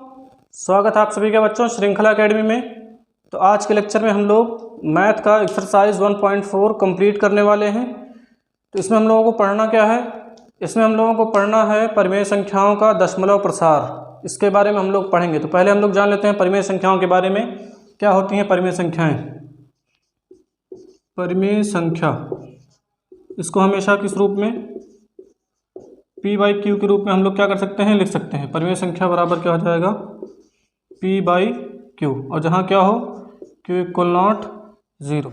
स्वागत है आप सभी के बच्चों श्रृंखला एकेडमी में। तो आज के लेक्चर में हम लोग मैथ का एक्सरसाइज 1.4 कंप्लीट करने वाले हैं। तो इसमें हम लोगों को पढ़ना क्या है? इसमें हम लोगों को पढ़ना है परिमेय संख्याओं का दशमलव प्रसार। इसके बारे में हम लोग पढ़ेंगे। तो पहले हम लोग जान लेते हैं परिमेय संख्याओं के बारे में। क्या होती हैं परिमेय संख्याएँ? परिमेय संख्या इसको हमेशा किस रूप में p/q के रूप में हम लोग क्या कर सकते हैं, लिख सकते हैं। परिमेय संख्या बराबर क्या हो जाएगा, p/q, और जहाँ क्या हो q = 0।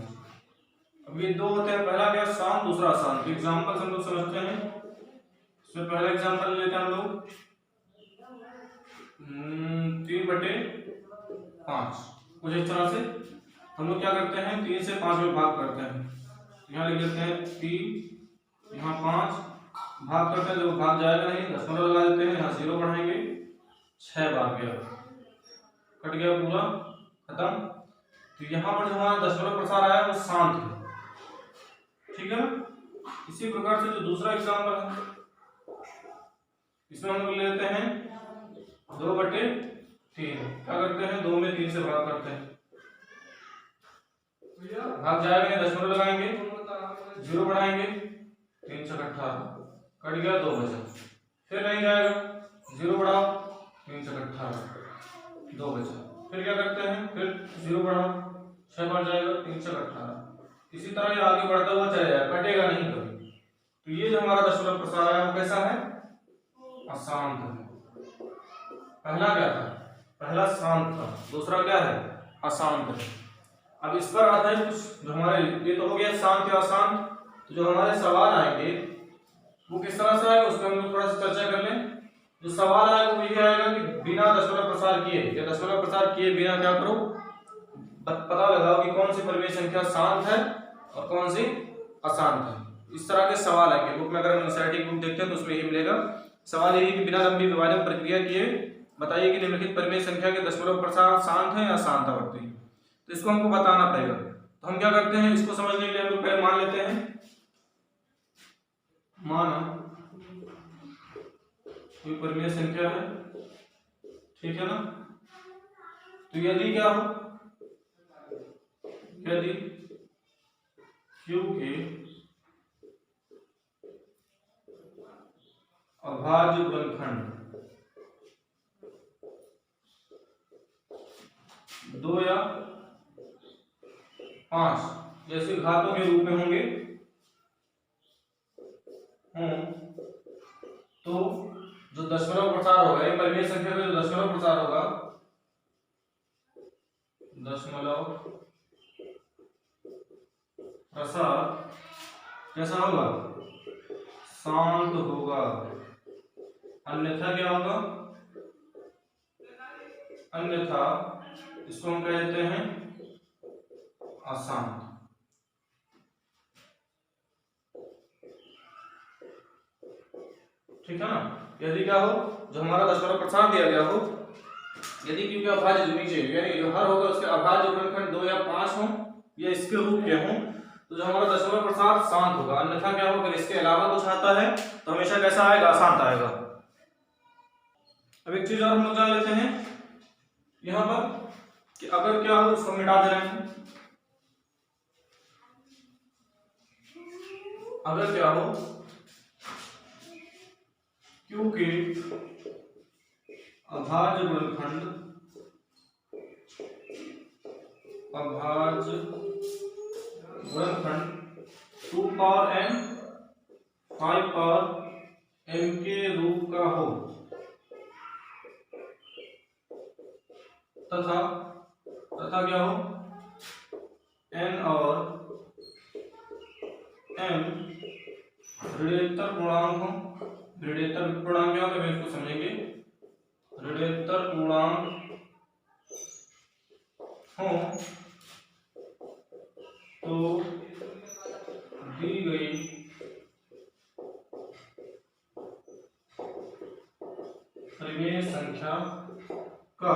अब ये दो होते हैं, पहला क्या शांत, दूसरा अशांत। एग्जांपल हम लोग समझते हैं। इसमें पहला एग्जांपल लेते हैं हम लोग 3/5। कुछ इस तरह से हम लोग क्या करते हैं, 3 से 5 में भाग करते हैं। यहाँ लिख देते हैं 3, यहाँ 5 भाग करते हैं, तो भाग जाएगा नहीं, दशमलव लगा देते हैं, यहाँ 0 बढ़ाएंगे, 6 भाग गया, कट गया, पूरा खत्म। तो यहाँ पर जो हमारा दशमलव प्रसार आया वो शांत है, ठीक है ना। इसी प्रकार से जो दूसरा एग्जांपल है, इसमें हम लोग लेते हैं 2/3। क्या करते हैं, 2 में 3 से भाग करते हैं, भाग जाएगा नहीं, दशमलव लगाएंगे, 0 बढ़ाएंगे, 3 से 18, कट गया, 2 बचा। फिर नहीं जाएगा, 0 बढ़ाओ, 3 से 18, 2 बचा। फिर क्या करते हैं, फिर 0 बढ़ाओ, 6 बढ़ जाएगा, 3 से 18। इसी तरह ये आगे बढ़ता हुआ चला जाएगा, कटेगा नहीं कभी। तो ये जो हमारा दशमलव प्रसार है वो कैसा है, अशांत है। पहला क्या था, पहला शांत था, दूसरा क्या है, अशांत है। अब इस पर आता है कुछ जो हमारे, ये तो हो गया शांत या अशांत। तो जो हमारे सवाल आएंगे वो किस तरह से आएगा, उसमें हम लोग थोड़ा सा चर्चा कर लें। जो सवाल आएगा वो ये आएगा कि बिना दशमलव प्रसार किए या दशमलव प्रसार किए बिना क्या करो, पता लगाओ कि कौन सी परिमेय संख्या शांत है और कौन सी अशांत है। इस तरह के सवाल आएंगे बुक में। अगर हम एनसीईआरटी बुक देखते हैं तो उसमें यही मिलेगा। सवाल यही कि बिना लंबी विभाजन प्रक्रिया किए बताइए कि निम्नलिखित परिमेय संख्या के दशमलव प्रसार शांत है या अशांत आवर्ती। तो इसको हमको बताना पड़ेगा। तो हम क्या करते हैं, इसको समझने के लिए हम लोग पहले मान लेते हैं, माना कोई परिमेय संख्या है, ठीक है ना। तो यदि क्या हो, यदि q के अभाज्य गुणनखंड 2 या 5 जैसे घातों के रूप में होंगे तो जो दशमलव प्रसार होगा, एक परिमेय संख्या का जो दशमलव प्रसार होगा, दशमलव प्रसार कैसा होगा, शांत होगा। अन्यथा क्या होगा, अन्यथा इसको हम कहते हैं अशांत। ठीक है ना। यदि क्या हो, जो हमारा दशमलव प्रसार दिया गया हो, यदि क्योंकि अभाज्य नीचे यानी जो हर होगा उसके अभाज्य गुणनखंड 2 या 5 हो या इसके रूप के हो, तो जो हमारा दशमलव प्रसार शांत होगा। अन्यथा क्या होगा, अगर इसके अलावा कुछ आता है तो हमेशा कैसा आएगा, अशांत आएगा। अब एक चीज और हम लोग जान लेते हैं यहां पर कि अगर क्या हो, इसको मिटा दे रहे हैं, अगर क्या हो q के अभाज्य गुणनखंड 2 पावर m 5 पावर m के रूप का हो, तथा क्या हो, n और m ऋणोत्तर पूर्णांक हो। ऋणोत्तर पूर्णांक क्या होगा, इसको समझेंगे। ऋणोत्तर पूर्णांक हो तो दी गई परिमेय संख्या का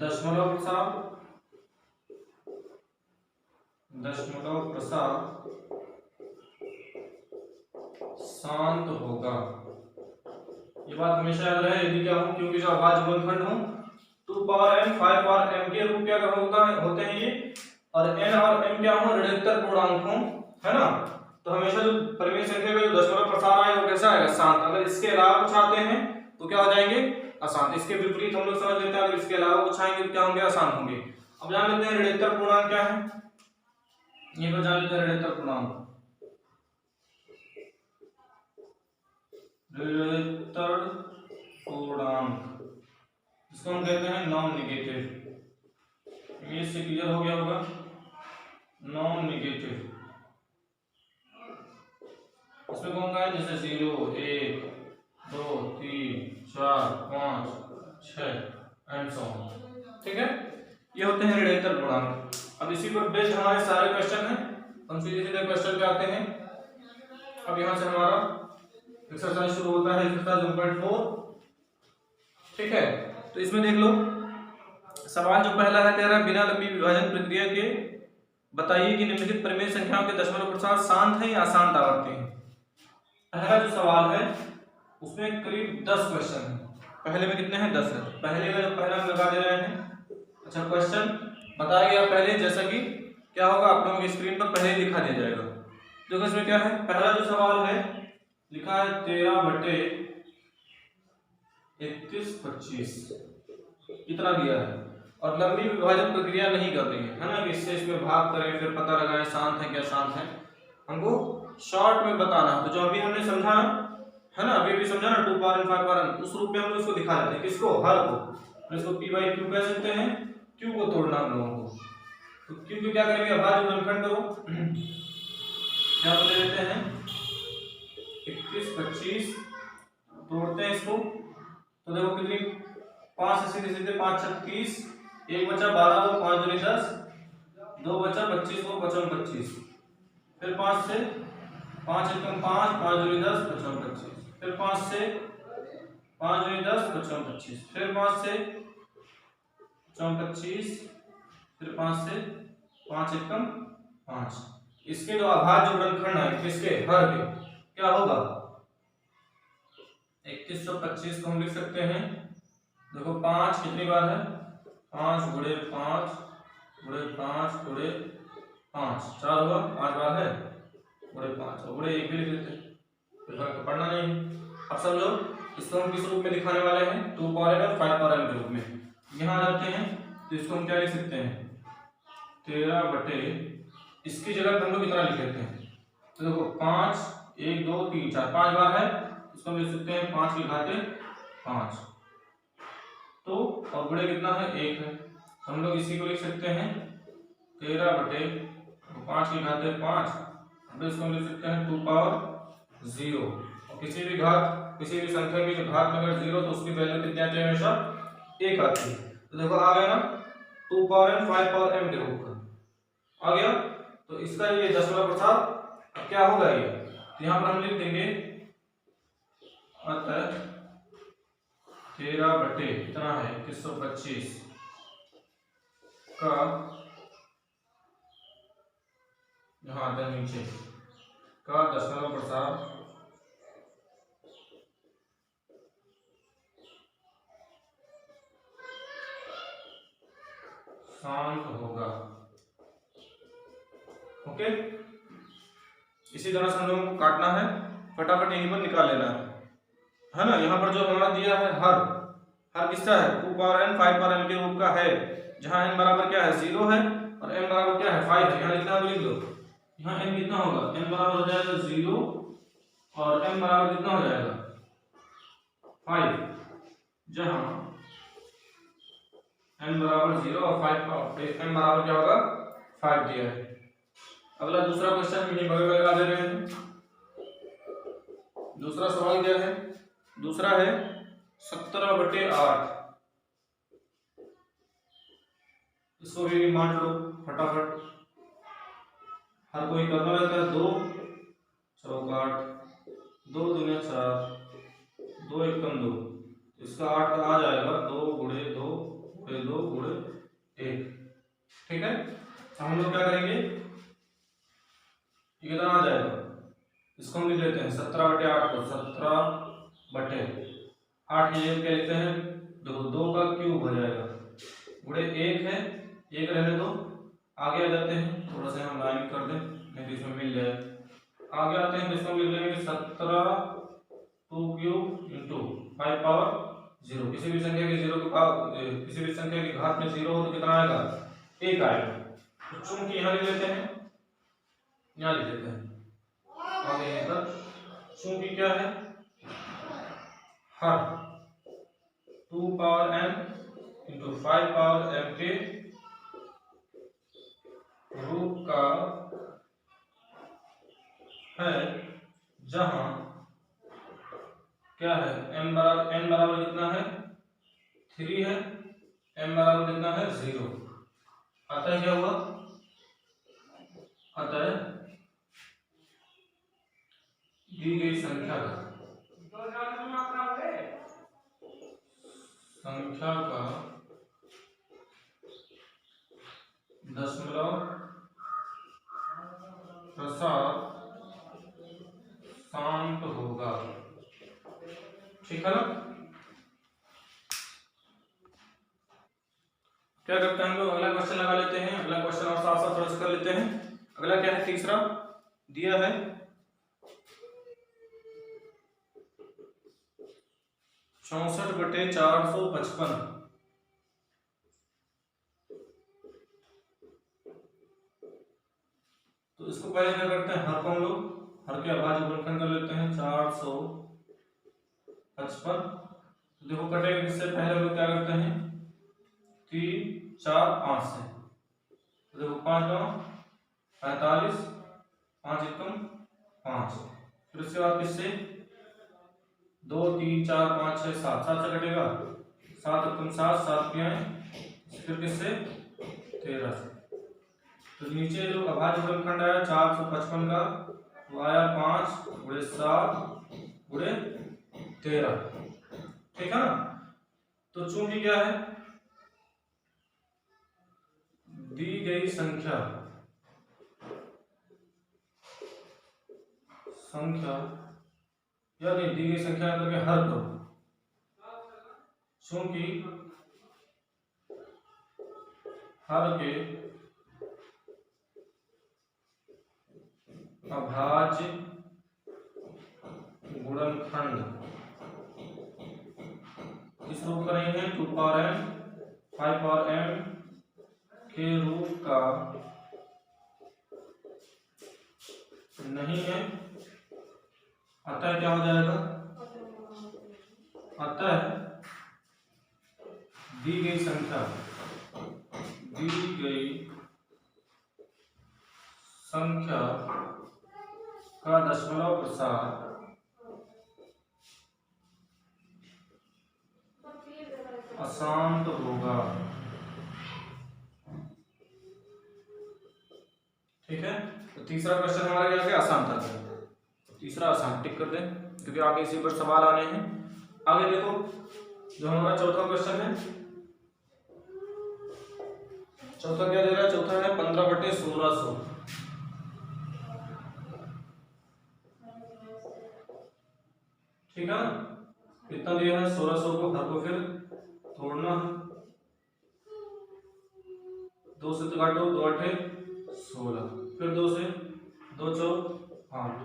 दशमलव प्रसार शांत होगा। ये बात हमेशा याद रहे, यदि क्या हो क्योंकि जो अभाज्य गुणनखंड हो 2 पावर m 5 पावर m के रूप क्या होते हैं ये, और n और m क्या हो ऋणात्मक पूर्णांक हो, है ना। तो हमेशा जो परिमेय संख्या का जो दशमलव प्रसार आएगा वो कैसा आएगा, शांत। अगर इसके अलावा कुछ आते हैं तो क्या हो जाएंगे, अशांत। इसके विपरीत हम लोग समझ लेते हैं, अगर इसके अलावा कुछ आएंगे तो क्या होंगे, अशांत होंगे। अब जान लेते हैं ऋणात्मक पूर्णांक क्या है, ये तो जान लेते हैं ऋणात्मक पूर्णांक। ऋणात्मक पूर्णांक इसको हम कहते हैं नॉन नेगेटिव, इंग्लिश से क्लियर हो गया होगा, नॉन नेगेटिव। इसमें कौन सा है, जैसे 0 1 2 3 4 5 6 एंड सो ऑन, ठीक है। ये होते हैं ऋणात्मक पूर्णांक। अब इसी पर बेस्ड हमारे सारे क्वेश्चन हैं, हम सीधे सीधे क्वेश्चन पे आते हैं। अब यहाँ से हमारा एक्सरसाइज शुरू होता है, एक्सरसाइज 1.4, ठीक है। तो इसमें देख लो सवाल जो पहला है, कह रहा है बिना लंबी विभाजन प्रक्रिया के बताइए कि निम्नलिखित परिमेय संख्याओं के दशमलव प्रसार शांत है या अशांत आवर्ती है। पहला जो सवाल है उसमें करीब 10 क्वेश्चन है। पहले में कितने हैं, 10 है। पहले में जो पहला हम लगा दे रहे हैं। अच्छा, क्वेश्चन बताया गया पहले, जैसा कि क्या होगा आप लोगों की स्क्रीन पर पहले दिखा दिया जाएगा। देखो इसमें क्या है, पहला जो सवाल है लिखा है 13/31/25 इतना दिया है, और लंबी विभाजन प्रक्रिया नहीं कर रही है ना, कि इससे इसमें भाग करें फिर पता लगाएं शांत है क्या शांत है, हमको शॉर्ट में बताना है। तो जो अभी हमने समझा है ना, अभी समझा ना 2 पावर n 5 पावर n, उस रूप में हम लोग इसको दिखा देते हैं, किसको, हर को। इसको p/q कह सकते हैं, q को तोड़ना हम लोगों को। तो q को क्या करेंगे, अभाज्य गुणनखंड करो, क्या तो ले लेते हैं 21/25, तोड़ते हैं इसको। तो देखो कितनी, 5 से सीधे सीधे 5 6 30, 1 बचा 12 को 5 दूनी 10, 2 बचा 25 को 55 25, फिर 5 से 5 एकम 5, 5 दूनी 10 55 25, फिर 5 से 5 दूनी 10 55 25, फिर 5 से 55 25, फिर 5 से 5 एकम 5। इसके जो अभाज्य गुणनखंड है किसके, हर के, क्या होगा 2125 को हम लिख सकते हैं। देखो 5 कितनी बार है, 5 गुणे 5 गुणे 5 गुणे 5, 4 हुआ, 5 बार है, गुणे 5 और गुणे 1 भी लिख देते हैं, तो पढ़ना नहीं। अब समझो इसको हम किस रूप में दिखाने वाले हैं, 2 पावर n और 5 पावर n के रूप में। यहाँ जाते हैं तो इसको हम क्या लिख सकते हैं, 13/, इसकी जगह हम लोग इतना लिख लेते हैं। तो देखो 5 1 2 3 4 5 बार है, इसको हम लिख सकते हैं 5 की घाते 5, तो और गुणे कितना है, 1 है, हम लोग इसी को लिख सकते हैं 13/5 की घाते 5, इसको हम लिख सकते हैं 2 पावर 0। और किसी भी घात, किसी भी संख्या की जो घात में अगर 0 तो उसकी वैल्यू कितनी आती है, हमेशा 1 आती है। तो देखो आ गया ना 2 पावर n 5 पावर m के रूप में आ गया। तो इसका ये दशमलव प्रसार अब क्या होगा, ये तो यहाँ पर हम लिख देंगे अतः 13/, कितना है 2125 का, यहाँ आता है नीचे का दशमलव प्रसार शांत होगा। ओके, इसी तरह से हम लोगों को काटना है, फटाफट यहीं पर निकाल लेना है ना। यहाँ पर जो हमारा दिया है हर किसका है, 2 पावर n 5 पावर n के रूप का है, जहाँ n बराबर क्या है 0 है और m बराबर क्या है 5 है। यहाँ लिखना है, लिख दो, यहाँ n कितना होगा, n बराबर हो जाएगा 0 और m बराबर कितना हो जाएगा 5, जहाँ n बराबर 0 और 5 m बराबर क्या होगा 5 दिया है। अगला दूसरा क्वेश्चन यही बगल में लगा दे रहे हैं। दूसरा सवाल क्या है, दूसरा है 17/8, इसको भी मान लो फटाफट, हर कोई करना रहता है। 2 चौकाट 2 दूनी 4, 2 एकम 2, इसका 8 का आ जाएगा 2 गुणे 2 गुणे 2 गुणे 1, ठीक है। हम लोग क्या करेंगे, ये कितना आ जाएगा, इसको हम लिख लेते हैं 17/8 को 17/, 8 की जगह क्या लिखते हैं, देखो 2 का क्यूब हो जाएगा, गुणे 1 है, 1 रहने दो, आगे आ जाते हैं, थोड़ा सा हम लाइन कर दें नहीं तो इसमें मिल जाए। आगे आते हैं तो इसमें लिख लेंगे 17 2 क्यूब इंटू 5 पावर 0। किसी भी संख्या की 0 के पावर, किसी भी संख्या की घात में 0 हो तो कितना आएगा, 1 आएगा। तो चूंकि यहाँ लिख लेते हैं, यहाँ लिख लेते हैं आगे यहाँ पर, चूंकि क्या है, हर 2 power m into 5 power m के रूप का है, जहां क्या है, n बराबर कितना है, 3 है, m बराबर कितना है, 0। अतः क्या हुआ, अतः दी गई संख्या का दशमलव प्रसार शांत होगा। ठीक है ना। क्या करते हैं हम लोग, अगला क्वेश्चन लगा लेते हैं। अगला क्वेश्चन और साथ साथ थोड़ा सा कर लेते हैं। अगला क्या है, तीसरा दिया है 64/455। तो इसको पहले क्या करते हैं, हर को हम लोग हर के अभाज्य गुणनखंड कर लेते हैं 455। देखो कटेगा किससे, पहले हम लोग क्या करते हैं, 3 4 5 से। तो देखो 5 9 45, 5 एकम 5। फिर उसके बाद किससे, 2 3 4 5 6 7, 7 से कटेगा, 7 एकम 7, 7 के आए, फिर किससे 13 से। तो नीचे जो अभाज्य गुणनखंड आया 455 का, वो आया 5 गुणे 7 गुणे 13। ठीक है ना। तो चूंकि क्या है, दी गई संख्या या नहीं, दी गई संख्या करके हर दो, चूंकि हर के अभाज्य गुणनखंड इस रूप का नहीं है, 2 पावर m 5 पावर m के रूप का नहीं है, अतः क्या हो जाएगा, अतः दी गई संख्या का दशमलव प्रसार अशांत होगा। ठीक है। तो तीसरा क्वेश्चन हमारा क्या है, अशांत था। तीसरा आसान टिक कर दें, क्योंकि आगे इसी पर सवाल आने हैं। आगे देखो जो हमारा चौथा क्वेश्चन है, चौथा क्या दे रहा है, चौथा है 15/1600। ठीक है ना। कितना दिया है, 1600 को हर को फिर तोड़ना, 2 से तो काटो, 2 8 16, फिर 2 से 2 4 8,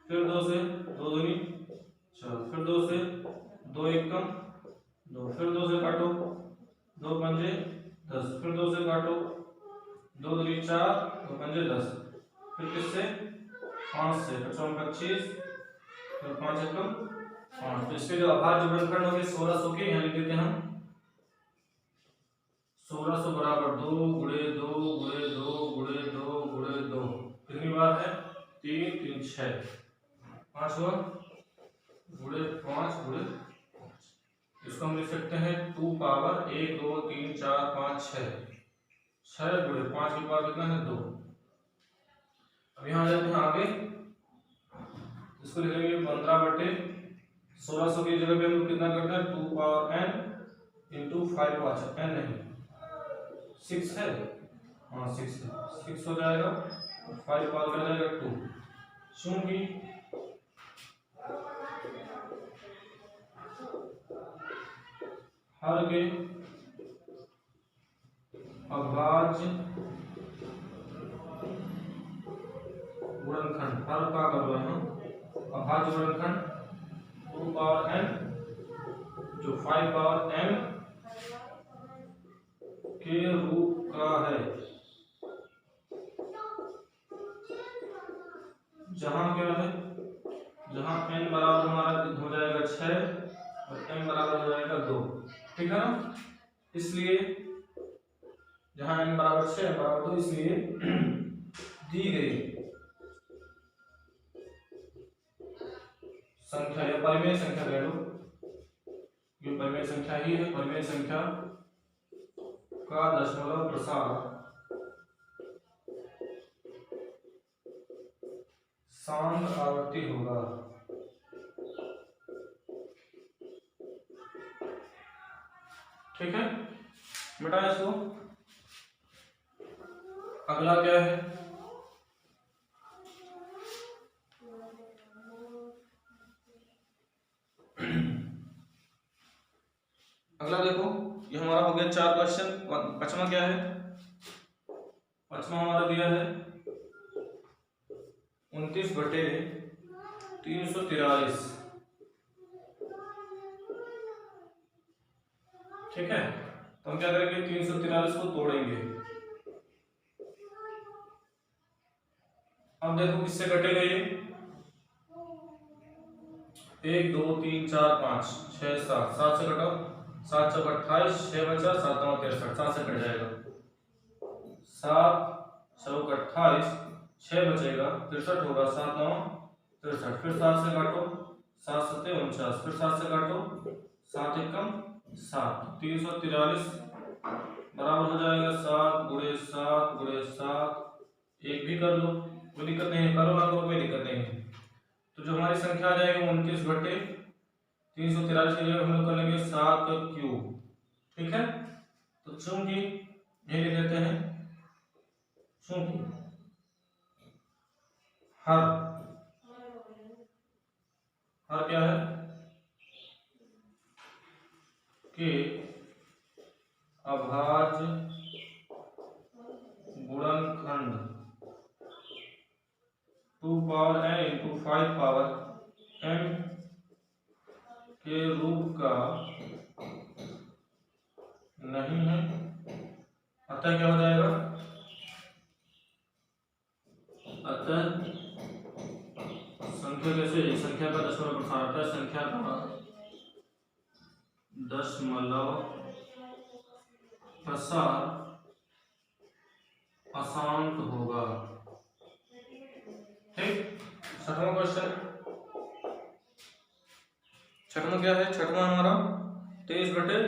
फिर 2 से 2 दूनी 4, फिर 2 से 2 एकम 2, फिर 2 से काटो, 2 पंजे 10, फिर 2 से काटो, 2 दूनी 4, 2 पंजे 10, फिर किससे 5 से, 25, फिर 5 एकम 5। तो इसके जो अभाज्य गुणनखंड होंगे 1600 के, यहाँ लिख देते हैं हम 1600 बराबर 2 गुणे 2 गुणे 2 गुणे 2 गुणे 2। कितनी बार है, 3 3 6, 5 हुआ, गुणे 5 गुणे 5। इसको हम लिख सकते हैं 2 पावर 1 2 3 4 5 6, 6 गुणे 5 की पावर कितना है, 2। अब यहाँ जाते हैं आगे, इसको लिखेंगे 15/1600 की जगह पे हम लोग कितना करते हैं, 2 power n into 5 power n नहीं 6 है, हाँ 6 है, 6 हो जाएगा, 5 पावर हो जाएगा 2। चूंकि हर के अभाज्य गुणनखंड, हर का कर रहे हैं अभाज्य गुणनखंड 2 पावर n जो 5 पावर m के रूप का है, जहां क्या है, जहां n बराबर हमारा हो जाएगा 6 और m बराबर हो जाएगा 2, ठीक है ना। इसलिए जहां n बराबर 6 m बराबर 2, इसलिए दी गई संख्या या परिमेय संख्या कह लो, ये परिमेय संख्या ही है, परिमेय संख्या का दशमलव प्रसार शांत आवर्ती होगा। ठीक है, बेटा इसको अगला क्या है, अगला देखो, ये हमारा हो गया 4 क्वेश्चन। पांचवा क्या है, पांचवा हमारा दिया है 29/343। ठीक है, तो हम क्या करेंगे, 343 को तोड़ेंगे। अब देखो किससे कटेगा ये, 1 2 3 4 5 6 7, 7 से कटाओ, 7 चौक 28, 6 बचा, 7 9 63, 7 से कट जाएगा, 7 चौक 28, 6 बचेगा 63 होगा, 7 9 63, फिर 7 से काटो, 7 7 49, फिर 7 से काटो, 7 1 7, 343 बराबर हो जाएगा 7 गुणे 7 गुणे 7, एक भी कर लो कोई दिक्कत नहीं है, करो ना करो कोई दिक्कत नहीं है। तो जो हमारी संख्या आ जाएगी 29/343 के लिए हम लोग कर लेंगे 7 का क्यूब। ठीक है, तो चूंकि ये लिख देते हैं, चूंकि हर क्या है कि अभाज्य गुणनखंड 2 power n into 5 power m के रूप का नहीं है, अतः क्या हो जाएगा, अतः संख्या कैसे, संख्या का दशमलव प्रसार, अतः संख्या का दशमलव प्रसार अशांत होगा। ठीक, छठवां क्वेश्चन, छठवां क्या है, छठवां हमारा 23/,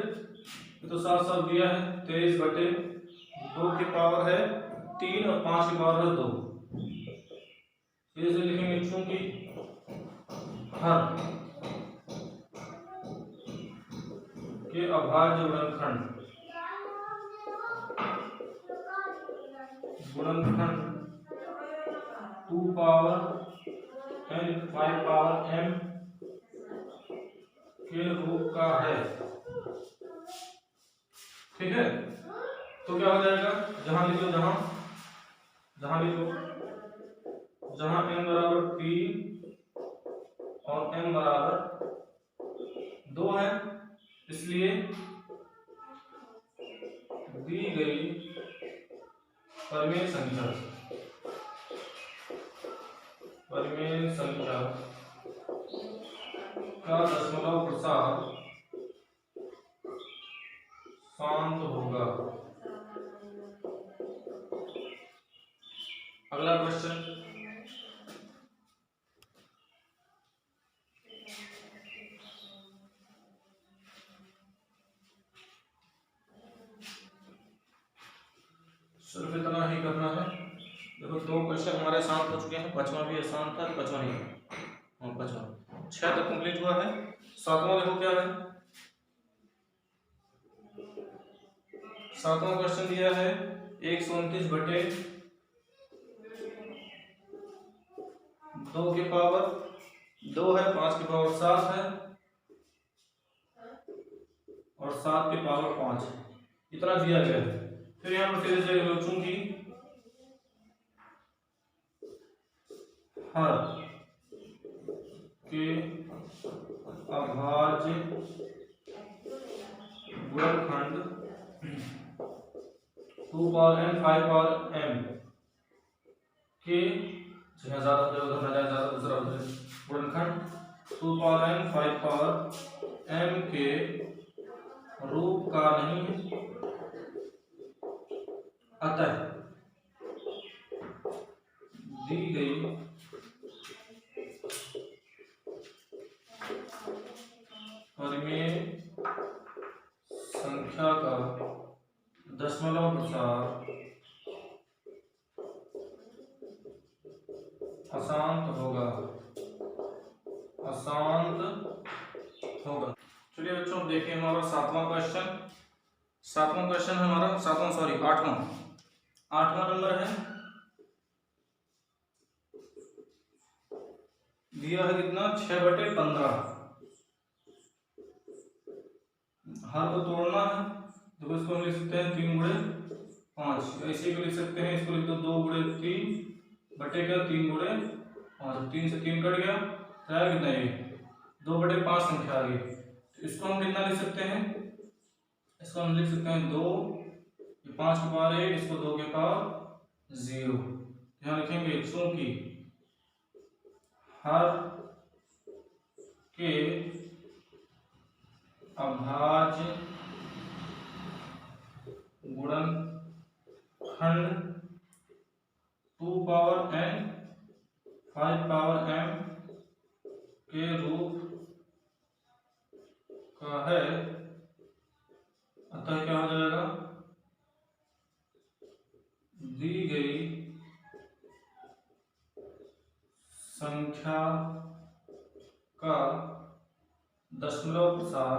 तो साफ साफ दिया है 23/2 की पावर है 3 और 5 की पावर है 2। इसे लिखेंगे चूंकि हर के अभाज्य गुणनखंड 2 पावर n 5 पावर m के रूप का है। ठीक है, तो क्या हो जाएगा, जहां लिखो, जहां लिखो, जहां n बराबर 3 और m बराबर 2 है, इसलिए दी गई परिमेय संख्या का दशमलव प्रसार शांत होगा। अगला क्वेश्चन, सिर्फ इतना ही करना है। देखो 2 क्वेश्चन हमारे आसान हो चुके हैं, 5वां भी आसान था, 5वां नहीं, हाँ 5वां 6 तक कंप्लीट हुआ है। 7वां देखो क्या है, 7वां क्वेश्चन दिया है 129/2 की पावर 2 है, 5 की पावर 7 है और 7 के पावर 5 इतना दिया गया है। फिर यहाँ पर सीधे चूंकि हर के अभाज्य गुणनखंड 2 पावर n 5 पावर m के ज्यादा दूसरा गुणनखंड 2 पावर n 5 पावर m के रूप का नहीं है, अतः दी गई परिमेय संख्या का दशमलव प्रसार अशांत होगा। चलिए बच्चों देखिए हमारा सातवां क्वेश्चन है हमारा आठवां नंबर है। दिया है कितना 6/15। हर को तोड़ना है तो इसको हम लिख सकते हैं 3 × 5। ऐसे भी लिख सकते हैं, इसको लिख दो 2 × 3 बटे क्या 3 × 5। 3 से 3 कट गया तो आया कितना ये 2/5 संख्या आ गई। तो इसको हम कितना लिख सकते हैं, इसको हम लिख सकते हैं 2, 5 के पावर 8, इसको 2 के पावर 0। यहाँ लिखेंगे चूंकि हर के अभाज्य गुणनखंड 2 पावर n 5 पावर m के रूप का है, अतः क्या हो जाएगा, दी गई संख्या का दशमलव प्रसार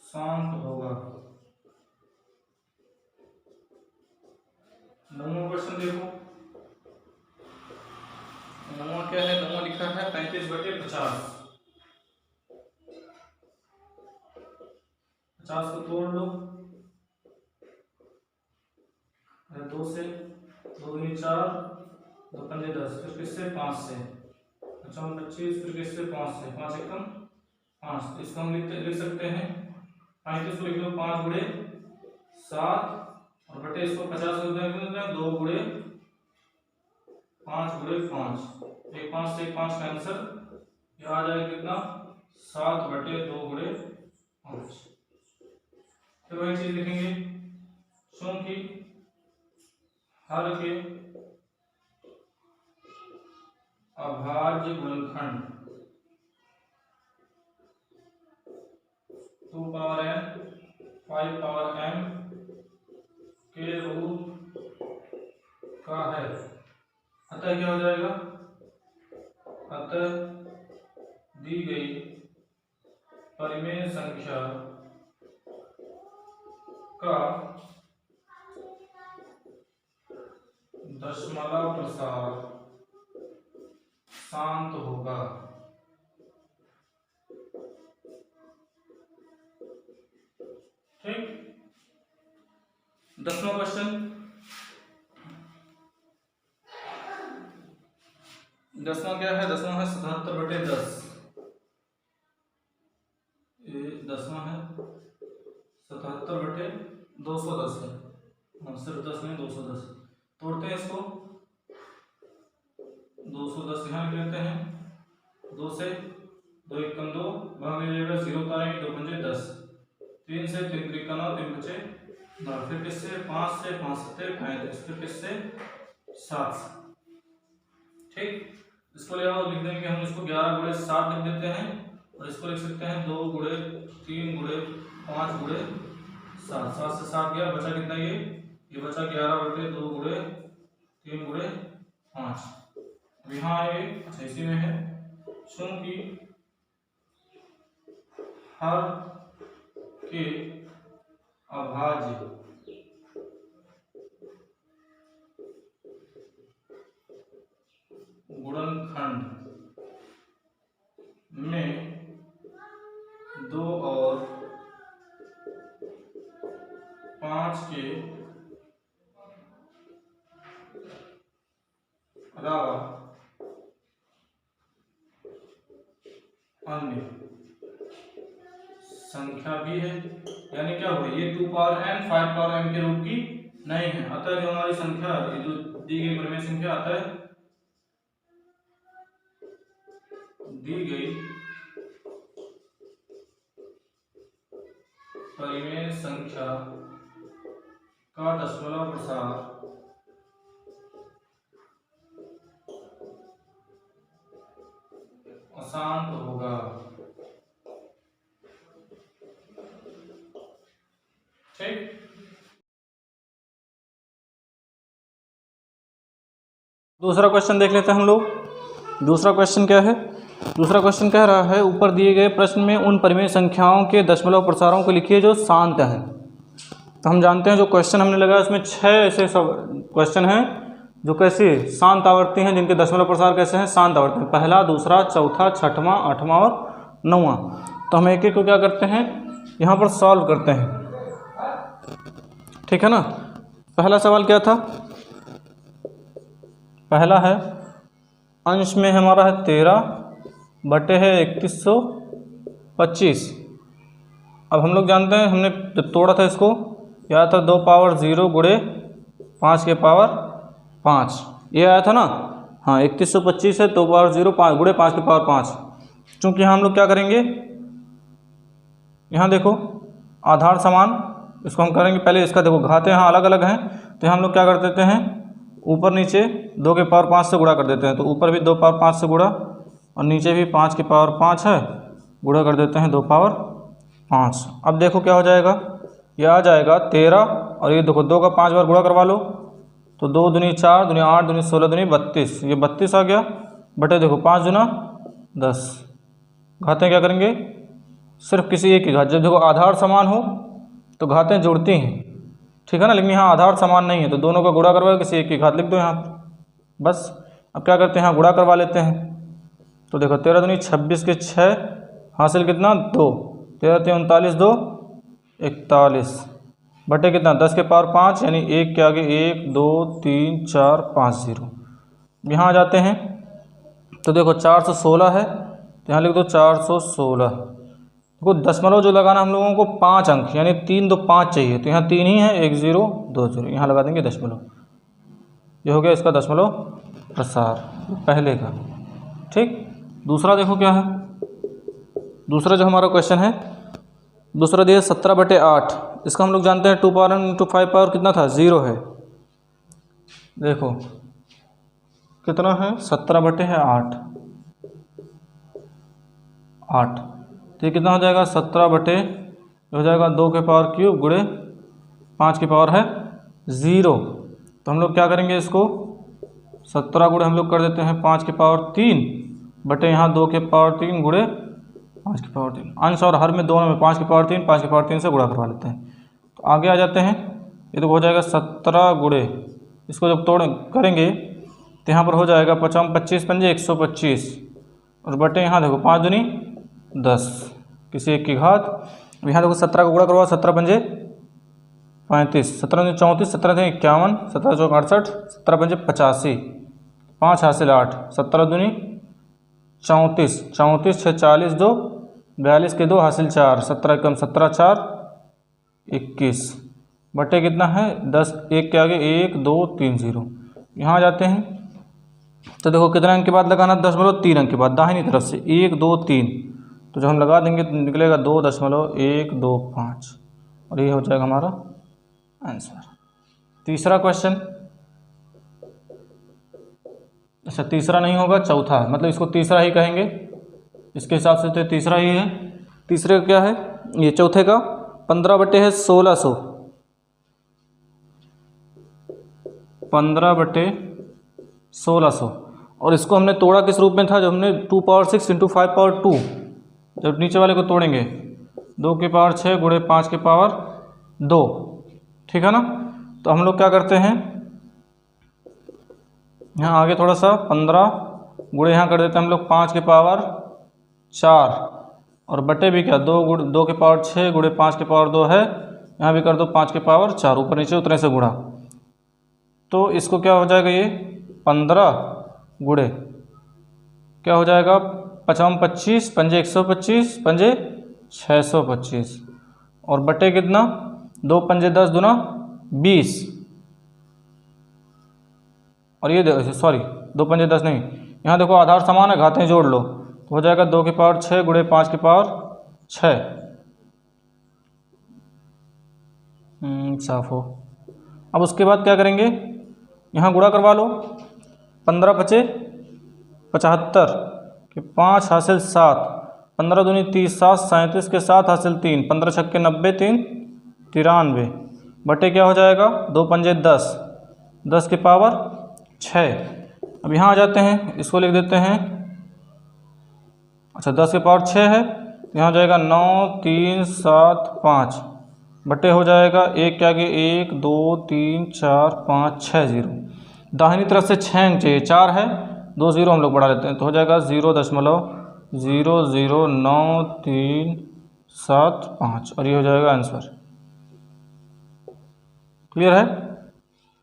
शांत होगा। 9वां क्वेश्चन देखो, 9वां क्या है, 9वां लिखा है 35/50। 50 को तोड़ लो, 2 से 2 दूनी 4, 2 पंजे 10, फिर किससे 5 से 25, फिर किससे 5 से 5 एकम 5। इसको हम लिख सकते हैं 35 को लिख लो 5 × 7 और बटे इसको 50 को 2 × 5 × 5। 1 5 से 1 5 कैंसिल, ये आ जाएगा कितना 7/2 × 5। फिर वही चीज लिखेंगे चूंकि हर के अभाज्य गुणनखंड 2 पावर n 5 पावर m के रूप का है, अतः क्या हो जाएगा, अतः दी गई परिमेय संख्या का दशमलव प्रसार शांत होगा। ठीक। 10वां क्वेश्चन, 10वां क्या है, 10वां है 77/10। ये 10वां है 77/210 है, सिर्फ 10 नहीं 210। तोड़ते हैं इसको, 210 यहाँ लिख लेते हैं, 2 से 2 एकम 2 वहां मिल जाएगा 0 उतारेंगे 2 पंजे 10, 3 से 3 त्रिका 9, 3 बचे 9, फिर किससे 5 से 5 7 35, फिर किससे 7 से। ठीक, इसको ले आओ, लिख देंगे हम इसको 11 × 7 लिख देते हैं, और इसको लिख सकते हैं 2 × 3 × 5 × 7। 7 से 7 गया, बचा कितना ये बचा 11/2 × 3 × 5। अब यहाँ आए, अच्छा इसी में है, चूंकि हर के अभाज्य गुणनखंड अलावा अन्य संख्या भी है, यानी क्या हुआ, ये 2 पावर n 5 पावर m के रूप की नहीं है। अतः जो हमारी संख्या, ये जो दी गई प्रमेय संख्या, अतः दी गई परिमेय संख्या का दशमलव प्रसार अशांत होगा। ठीक, दूसरा क्वेश्चन देख लेते हैं हम लोग। दूसरा क्वेश्चन क्या है? दूसरा क्वेश्चन कह रहा है, ऊपर दिए गए प्रश्न में उन परिमेय संख्याओं के दशमलव प्रसारों को लिखिए जो शांत हैं। तो हम जानते हैं जो क्वेश्चन हमने लगाया उसमें 6 ऐसे सब क्वेश्चन हैं जो कैसे शांत आवर्ती हैं, जिनके दशमलव प्रसार कैसे हैं, शांत आवर्ती हैं। पहला, दूसरा, चौथा, छठवां, आठवां और 9वां। तो हम एक एक को क्या करते हैं, यहाँ पर सॉल्व करते हैं। ठीक है ना। पहला सवाल क्या था? पहला है, अंश में हमारा है 13 बटे है 3125। अब हम लोग जानते हैं, हमने जब तोड़ा था इसको, यह था 2 पावर 0 गुणे 5 के पावर 5, ये आया था ना। हाँ, 3125 है, 2 पावर 0 5 गुणे 5 के पावर 5। चूँकि यहाँ हम लोग क्या करेंगे, यहाँ देखो आधार समान, इसको हम करेंगे पहले, इसका देखो घाते यहाँ अलग अलग हैं, तो हम लोग क्या कर देते हैं, ऊपर नीचे 2 के पावर 5 से गुणा कर देते हैं। तो ऊपर भी 2 पावर 5 से गुणा और नीचे भी 5 के पावर 5 है, गुणा कर देते हैं 2 पावर 5। अब देखो क्या हो जाएगा, यह आ जाएगा 13, और ये देखो 2 का 5 बार गुणा करवा लो, तो 2 दूनी 4, दूनी 8, दूनी 16, दूनी 32, ये 32 आ गया। बटे देखो 5 दूना 10, घातें क्या करेंगे, सिर्फ किसी एक की घात। जब देखो आधार समान हो तो घातें जुड़ती हैं, ठीक है ना, लेकिन यहाँ आधार समान नहीं है, तो दोनों का गुणा करवा किसी एक की घात लिख दो यहाँ बस। अब क्या करते हैं, यहाँ गुणा करवा लेते हैं। तो देखो 13 दूनी 26 के 6, हासिल कितना 2, 13 3 39, 2 41, बटे कितना 10 के पावर 5, यानी 1 के आगे 1 2 3 4 5 0। यहाँ आ जाते हैं, तो देखो 416 है, तो यहाँ लिख दो 416। देखो दशमलव जो लगाना हम लोगों को 5 अंक, यानी 3 2 5 चाहिए, तो यहाँ 3 ही है, 1 0 2 0, यहाँ लगा देंगे दशमलव। ये हो गया इसका दशमलव प्रसार पहले का। ठीक, दूसरा देखो क्या है। दूसरा जो हमारा क्वेश्चन है, दूसरा दिया 17 बटे 8। इसका हम लोग जानते हैं 2 पावर n इंटू 5 पावर कितना था, 0 है। देखो कितना है, 17 बटे है 8, तो ये कितना हो जाएगा, 17 बटे हो जाएगा 2 के पावर क्यूब गुणे 5 की पावर है 0। तो हम लोग क्या करेंगे, इसको 17 गुणे हम लोग कर देते हैं 5 के पावर 3 बटे यहाँ 2 के पावर 3 गुणे 5 की पावर 3। अंश और हर में दोनों में 5 की पावर 3 5 की पावर 3 से गुणा करवा लेते हैं। तो आगे आ जाते हैं, ये तो हो जाएगा 17 गुणे, इसको जब तोड़ करेंगे तो यहाँ पर हो जाएगा 25 पंजे 125, और बटे यहाँ देखो 5 दूनी 10, किसी एक की घात। यहाँ देखो 17 का गुणा करवा, 17 पंजे 35, 17 दूनी 34, 17 दूनी 51, 17 चौक 68, 17 पंजे 85, 5 हासिल 8, 17 दूनी 34, 34 6 40, 2 42 के 2 हासिल 4, 17 कम 17 4 21, बटे कितना है 10, 1 के आगे 1 2 3 0। यहाँ आ जाते हैं, तो देखो कितने अंक के बाद लगाना, 3 अंक के बाद दाहिनी तरफ से 1 2 3, तो जब हम लगा देंगे तो निकलेगा 2.125, और ये हो जाएगा हमारा आंसर। तीसरा क्वेश्चन, अच्छा तीसरा नहीं होगा, चौथा है, मतलब इसको तीसरा ही कहेंगे इसके हिसाब से, तो तीसरा ही है। तीसरे का क्या है, ये चौथे का 15 बटे है 1600, 15 बटे 1600, और इसको हमने तोड़ा किस रूप में था, जब हमने 2 पावर 6 इंटू 5 पावर 2, जब नीचे वाले को तोड़ेंगे 2 के पावर 6 गुणे 5 के पावर 2, ठीक है ना। तो हम लोग क्या करते हैं, यहाँ आगे थोड़ा सा 15 गुणे यहाँ कर देते हैं हम लोग 5 के पावर 4, और बटे भी क्या 2 के पावर 6 गुणे 5 के पावर 2 है, यहाँ भी कर दो 5 के पावर 4, ऊपर नीचे उतने से गुणा। तो इसको क्या हो जाएगा, ये 15 गुड़े क्या हो जाएगा, 5 25, पंजे 125, पंजे 625 और बटे कितना, 2 पंजे 10 दूना 20 और ये सॉरी 2 पंजे 10 नहीं, यहाँ देखो आधार समान है, घातें जोड़ लो तो हो जाएगा 2 की पावर 6 गुड़े 5 की पावर 6। साफ हो। अब उसके बाद क्या करेंगे, यहाँ गुणा करवा लो, 15 पचे 75 कि 5 हासिल 7, 15 दूनी 30, 7 37 के 7 हासिल 3, 15 छक्के 90, 3 93 बटे क्या हो जाएगा, 2 पंजे 10, 10 की पावर 6। अब यहाँ आ जाते हैं, इसको लिख देते हैं, अच्छा 10 की पावर 6 है, यहाँ हो जाएगा 9 3 7 5 बटे हो जाएगा 1 के आगे 1 2 3 4 5 6 0, दाहिनी तरफ से 6 अंक चाहिए, 4 है 2 0 हम लोग बढ़ा लेते हैं तो हो जाएगा 0.00935 और ये हो जाएगा आंसर। क्लियर है,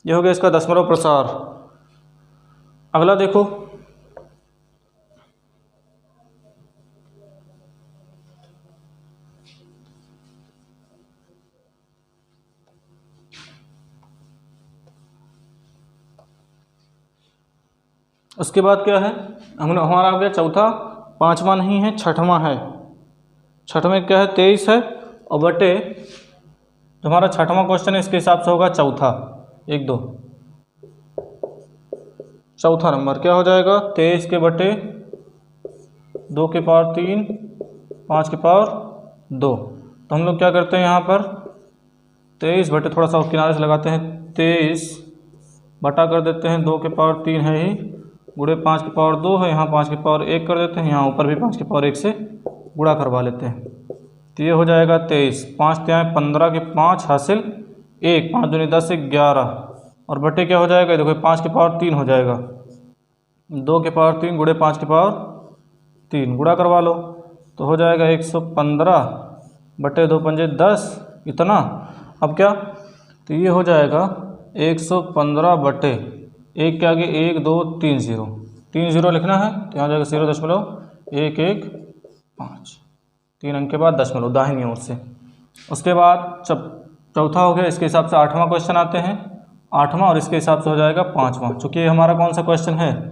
ये हो गया इसका दशमलव प्रसार। अगला देखो, उसके बाद क्या है, हमारा आ गया चौथा, पांचवा नहीं है, छठवां है। छठवें क्या है, 23 है और बटे जो हमारा छठवां क्वेश्चन है इसके हिसाब से होगा चौथा, 1 2 चौथा नंबर क्या हो जाएगा, 23 के बटे 2 की पावर 3 5 की पावर 2। तो हम लोग क्या करते हैं, यहाँ पर 23 बटे थोड़ा सा किनारे से लगाते हैं, 23 बटा कर देते हैं 2 की पावर 3 है ही, गुणे 5 की पावर 2 है, यहाँ 5 की पावर 1 कर देते हैं, यहाँ ऊपर भी 5 की पावर 1 से गुणा करवा लेते हैं तो ये हो जाएगा 23, 5 त्याएँ 15 के 5 हासिल 1, 5 दूनी 10 से 11 और बटे क्या हो जाएगा, देखो 5 की पावर 3 हो जाएगा, 2 की पावर 3 गुणे 5 की पावर 3 गुणा करवा लो तो हो जाएगा 115 बटे 2 पंजे 10 इतना। अब क्या, तो ये हो जाएगा 115 बटे 1 के आगे 1 2 3 0, 3 0 लिखना है तो यहाँ जाएगा 0.115, 3 अंक के बाद दशमलव दाहिनी ओर से। उसके बाद चौथा हो गया, इसके हिसाब से 8वां क्वेश्चन आते हैं, 8वां और इसके हिसाब से हो जाएगा 5वां। चूँकि ये हमारा कौन सा क्वेश्चन है,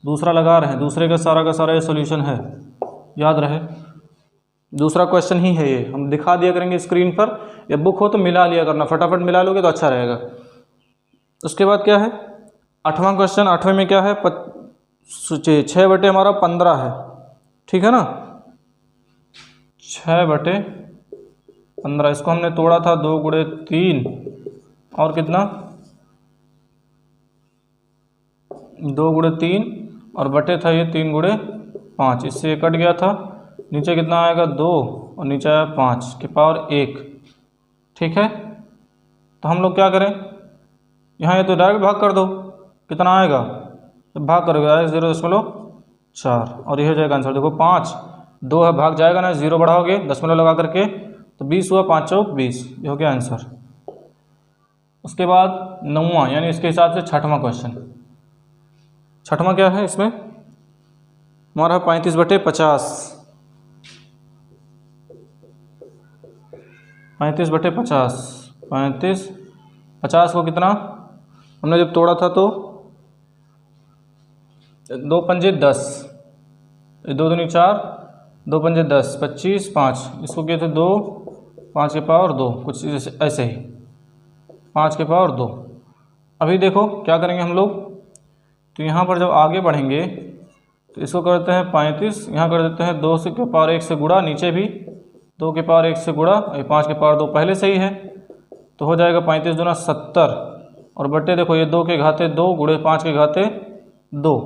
दूसरा लगा रहे हैं, दूसरे का सारा ये सोल्यूशन है, याद रहे दूसरा क्वेश्चन ही है ये, हम दिखा दिया करेंगे स्क्रीन पर, या बुक हो तो मिला लिया करना, फटाफट मिला लोगे तो अच्छा रहेगा। उसके बाद क्या है, 8वां क्वेश्चन, 8वें में क्या है, 6 बटे हमारा 15 है, ठीक है ना, 6 बटे 15, इसको हमने तोड़ा था 2 गुणे 3 और कितना 2 गुणे 3 और बटे था ये 3 गुणे 5, इससे कट गया था, नीचे कितना आएगा 2 और नीचे आया 5 की पावर 1, ठीक है। तो हम लोग क्या करें, यहाँ ये तो डायरेक्ट भाग कर दो, कितना आएगा, तो भाग करोगे आएगा 0.4 और ये हो जाएगा आंसर। देखो 5 2 है, भाग जाएगा ना, 0 बढ़ाओगे दशमलव लगा करके तो 20 हुआ, 5 चौक 20, ये हो गया आंसर। उसके बाद 9वां यानी इसके हिसाब से 6वां क्वेश्चन, 6वां क्या है, इसमें हमारा 35 बटे 50, 35 बटे 50, 50 को कितना हमने जब तोड़ा था तो 2 पंजे 10, 2 दूनी 4, 2 पंजे 10, 25 5, इसको किए थे 2 5 के पावर 2, कुछ ऐसे ही 5 के पावर 2। अभी देखो क्या करेंगे हम लोग, तो यहाँ पर जब आगे बढ़ेंगे तो इसको करते हैं 35, यहाँ कर देते हैं 2 के पावर 1 से गुणा, नीचे भी 2 के पावर 1 से गुणा, 5 के पावर 2 पहले से ही है तो हो जाएगा 35 दूना 70 और बटे देखो ये 2 के घाते 2 गुणे 5 के घाते 2,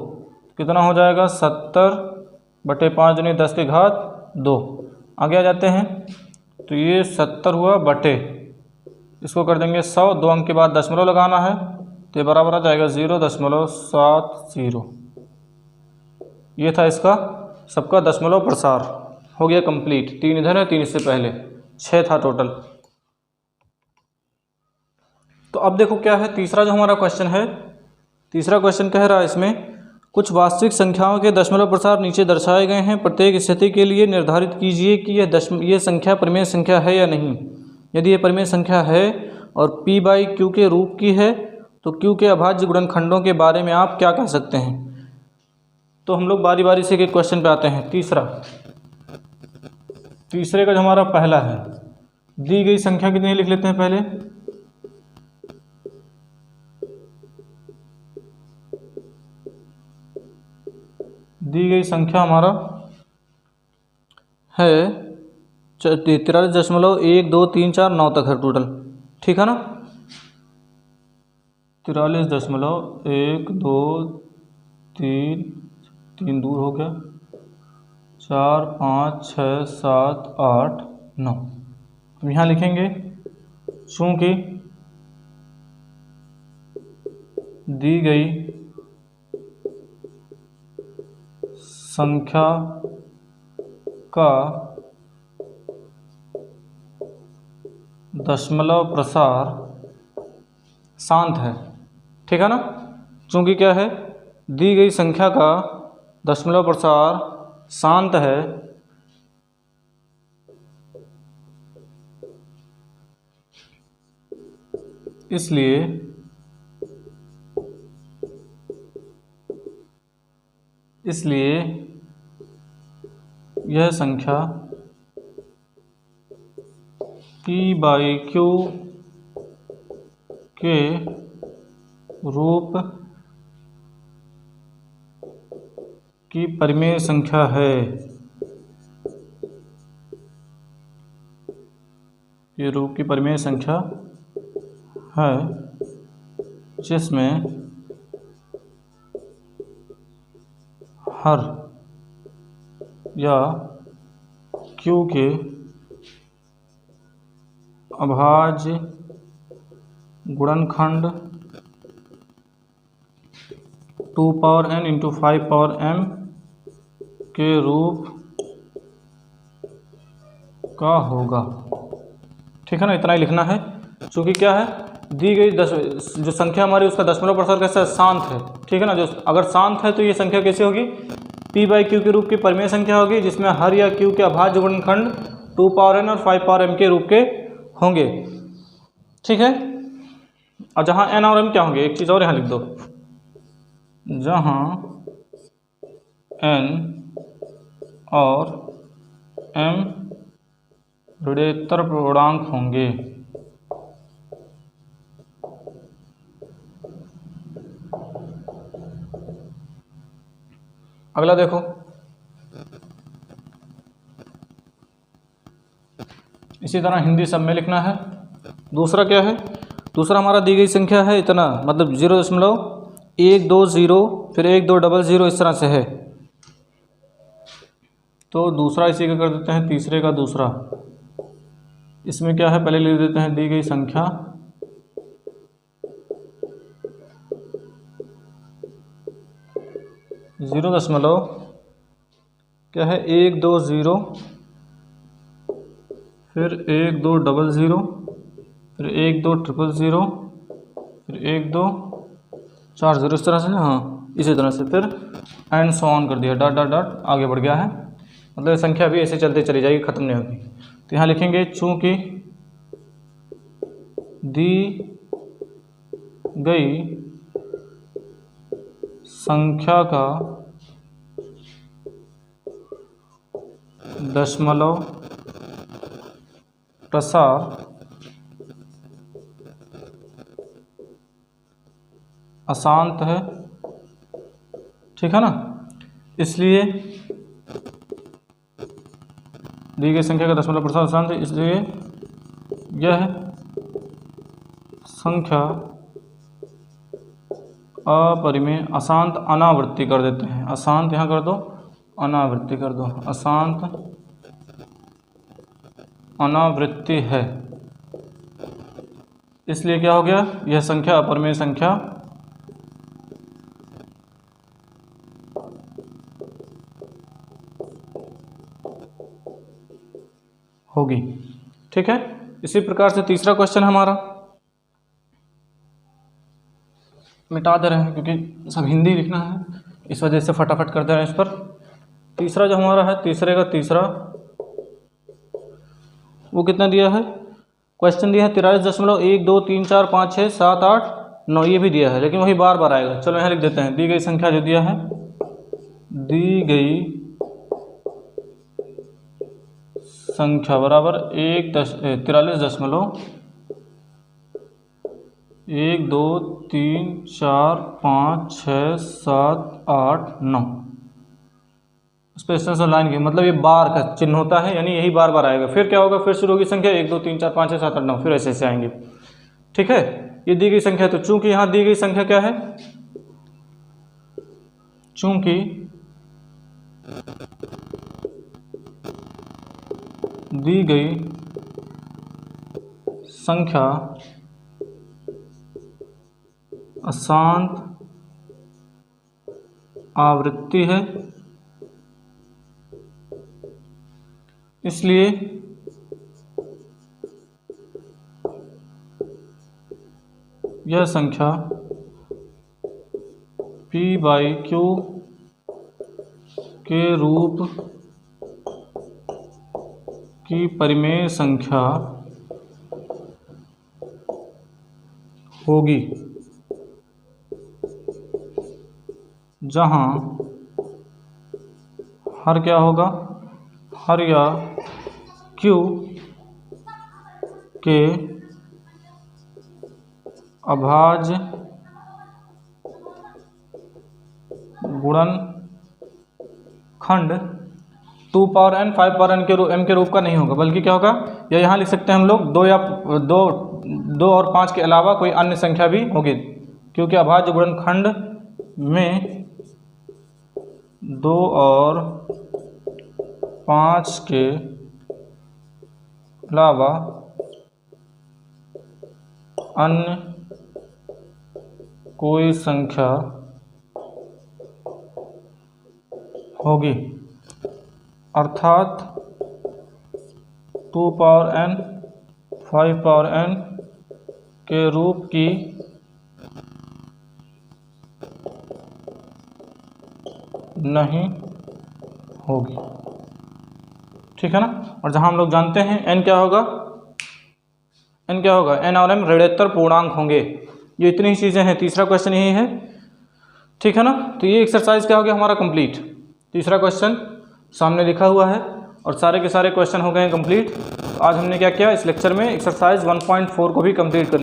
कितना हो जाएगा 70 बटे 5 दूनी 10 के घात 2। आगे आ जाते हैं तो ये 70 हुआ बटे, इसको कर देंगे 100, 2 अंक के बाद दशमलव लगाना है तो ये बराबर आ जाएगा 0.70। ये था इसका सबका दशमलव प्रसार, हो गया कंप्लीट। 3 इधर है, 3 इससे पहले, 6 था टोटल। तो अब देखो क्या है तीसरा जो हमारा क्वेश्चन है, तीसरा क्वेश्चन कह रहा है इसमें कुछ वास्तविक संख्याओं के दशमलव प्रसार नीचे दर्शाए गए हैं। प्रत्येक स्थिति के लिए निर्धारित कीजिए कि यह संख्या परिमेय संख्या है या नहीं। यदि यह परिमेय संख्या है और p बाई क्यू के रूप की है तो q के अभाज्य गुणनखंडों के बारे में आप क्या कह सकते हैं। तो हम लोग बारी बारी से एक क्वेश्चन पे आते हैं। तीसरे का जो हमारा पहला है, दी गई संख्या कितनी लिख लेते हैं पहले। दी गई संख्या हमारा है 43.12349 तक है टोटल, ठीक है ना। 43.123 दूर हो गया, 4 5 6 7 8 9। हम यहाँ लिखेंगे चूँकि दी गई संख्या का दशमलव प्रसार शांत है, ठीक है ना। चूँकि क्या है, दी गई संख्या का दशमलव प्रसार शांत है, इसलिए यह संख्या p बाई क्यू के रूप की परिमेय संख्या है। ये रूप की परिमेय संख्या है जिसमें हर या q के अभाज्य गुणनखंड 2 power n into 5 power m के रूप का होगा, ठीक है ना। इतना ही लिखना है। चूँकि क्या है, दी गई जो संख्या हमारी उसका दशमलव प्रसार कैसा है, शांत है, ठीक है ना। जो अगर शांत है तो ये संख्या कैसे होगी, p बाई क्यू के रूप की परिमेय संख्या होगी जिसमें हर या q के अभाज्य गुणनखंड 2 पावर n और 5 पावर m के रूप के होंगे, ठीक है। और जहाँ n और m क्या होंगे, एक चीज़ और यहाँ लिख दो, जहाँ n और m ऋणोत्तर पूर्णांक होंगे। अगला देखो, इसी तरह हिंदी सब में लिखना है। दूसरा क्या है, दूसरा हमारा दी गई संख्या है इतना, मतलब 0.120 फिर 1200 इस तरह से है। तो दूसरा इसी का कर देते हैं, तीसरे का दूसरा। इसमें क्या है, पहले लिख देते हैं दी गई संख्या जीरो दशमलव क्या है 120 फिर 1200 फिर 12000 फिर 1240 इस तरह से, हाँ इसी तरह से, फिर एंड सो ऑन कर दिया, डॉट डॉट डॉट आगे बढ़ गया है। मतलब संख्या भी ऐसे चलते चली जाएगी, ख़त्म नहीं होगी। तो यहाँ लिखेंगे चूँकि दी गई संख्या का दशमलव प्रसार अशांत है, ठीक है ना। इसलिए दी गई संख्या का दशमलव प्रसार अशांत है, इसलिए यह संख्या अपरिमेय अशांत अनावृत्ति कर देते हैं। अशांत यहाँ कर दो, अनावृत्ति कर दो, अशांत अनावृत्ति है। इसलिए क्या हो गया, यह संख्या अपरिमेय संख्या होगी, ठीक है। इसी प्रकार से तीसरा क्वेश्चन हमारा मिटा दे रहे हैं क्योंकि सब हिंदी लिखना है, इस वजह से फटाफट करते हैं इस पर। तीसरा जो हमारा है, तीसरे का तीसरा, वो कितना दिया है, क्वेश्चन दिया है 43.123456789, ये भी दिया है लेकिन वही बार बार आएगा। चलो यहाँ लिख देते हैं, दी गई संख्या जो दिया है, दी गई संख्या बराबर 43.123456789 स्पेशल लाइन की, मतलब ये बार का चिन्ह होता है, यानी यही बार बार आएगा। फिर क्या होगा, फिर शुरू होगी संख्या 1 2 3 4 5 6 7 8 9, फिर ऐसे ऐसे आएंगे। ठीक है, ये दी गई संख्या है। तो चूंकि यहाँ दी गई संख्या क्या है, चूंकि दी गई संख्या अशांत आवृत्ति है, इसलिए यह संख्या P/Q के रूप की परिमेय संख्या होगी, जहां हर क्या होगा, हर या Q के अभाज्य गुणनखंड 2 पावर n 5 पावर n के रूप का नहीं होगा, बल्कि क्या होगा, या यहाँ लिख सकते हैं हम लोग 2 और 5 के अलावा कोई अन्य संख्या भी होगी, क्योंकि अभाज्य गुणनखंड में 2 और 5 के अलावा अन्य कोई संख्या होगी, अर्थात 2 पावर n 5 पावर n के रूप की नहीं होगी। ठीक है ना। और जहां हम लोग जानते हैं n क्या होगा, n क्या होगा, n और m ऋणोत्तर पूर्णांक होंगे। ये इतनी ही चीज़ें हैं, तीसरा क्वेश्चन यही है। ठीक है ना। तो ये एक्सरसाइज क्या हो गया हमारा कंप्लीट। तीसरा क्वेश्चन सामने लिखा हुआ है और सारे के सारे क्वेश्चन हो गए हैं कंप्लीट। आज हमने क्या किया, इस लेक्चर में एक्सरसाइज 1.4 को भी कंप्लीट कर